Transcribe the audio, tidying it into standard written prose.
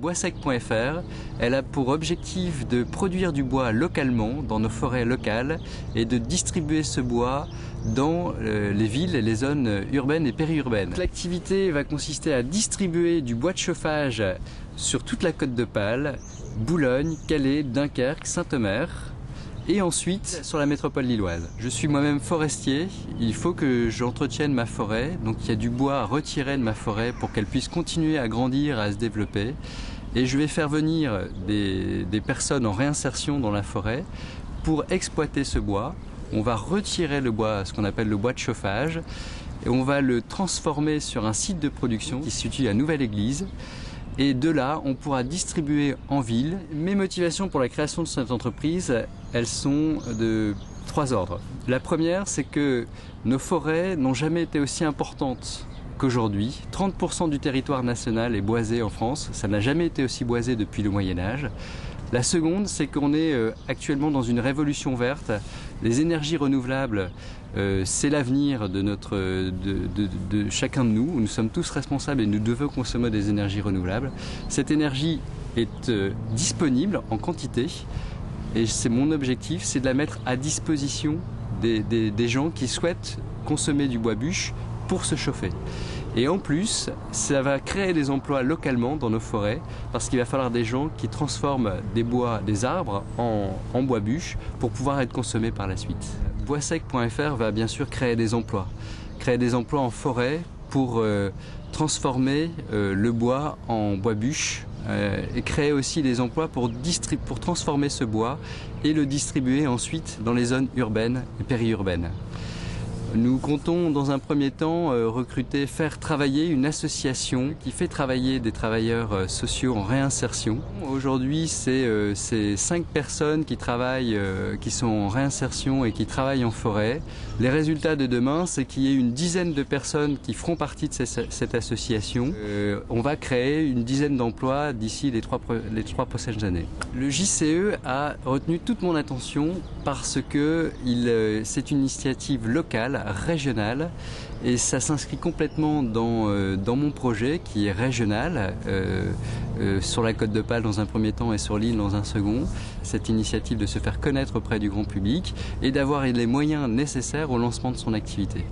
Boissec.fr, elle a pour objectif de produire du bois localement dans nos forêts locales et de distribuer ce bois dans les villes et les zones urbaines et périurbaines. L'activité va consister à distribuer du bois de chauffage sur toute la Côte d'Opale, Boulogne, Calais, Dunkerque, Saint-Omer et ensuite sur la métropole lilloise. Je suis moi-même forestier, il faut que j'entretienne ma forêt, donc il y a du bois à retirer de ma forêt pour qu'elle puisse continuer à grandir, à se développer. Et je vais faire venir des personnes en réinsertion dans la forêt pour exploiter ce bois. On va retirer le bois, ce qu'on appelle le bois de chauffage, et on va le transformer sur un site de production qui se situe à Nouvelle-Église. Et de là, on pourra distribuer en ville. Mes motivations pour la création de cette entreprise, elles sont de 3 ordres. La première, c'est que nos forêts n'ont jamais été aussi importantes qu'aujourd'hui. 30% du territoire national est boisé en France. Ça n'a jamais été aussi boisé depuis le Moyen-Âge. La seconde, c'est qu'on est actuellement dans une révolution verte. Les énergies renouvelables, c'est l'avenir de chacun de nous. Nous sommes tous responsables et nous devons consommer des énergies renouvelables. Cette énergie est disponible en quantité et c'est mon objectif, c'est de la mettre à disposition des gens qui souhaitent consommer du bois bûche pour se chauffer. Et en plus, ça va créer des emplois localement dans nos forêts parce qu'il va falloir des gens qui transforment des arbres en bois bûche pour pouvoir être consommés par la suite. Boissec.fr va bien sûr créer des emplois en forêt pour transformer le bois en bois bûche et créer aussi des emplois pour transformer ce bois et le distribuer ensuite dans les zones urbaines et périurbaines. Nous comptons dans un premier temps faire travailler une association qui fait travailler des travailleurs sociaux en réinsertion. Aujourd'hui, c'est 5 personnes qui travaillent, qui sont en réinsertion et qui travaillent en forêt. Les résultats de demain, c'est qu'il y ait une dizaine de personnes qui feront partie de cette association. On va créer une dizaine d'emplois d'ici les 3 prochaines années. Le JCE a retenu toute mon attention parce que c'est une initiative locale, régionale, et ça s'inscrit complètement dans mon projet qui est régional, sur la Côte d'Opale dans un premier temps et sur l'île dans un second. Cette initiative de se faire connaître auprès du grand public et d'avoir les moyens nécessaires au lancement de son activité.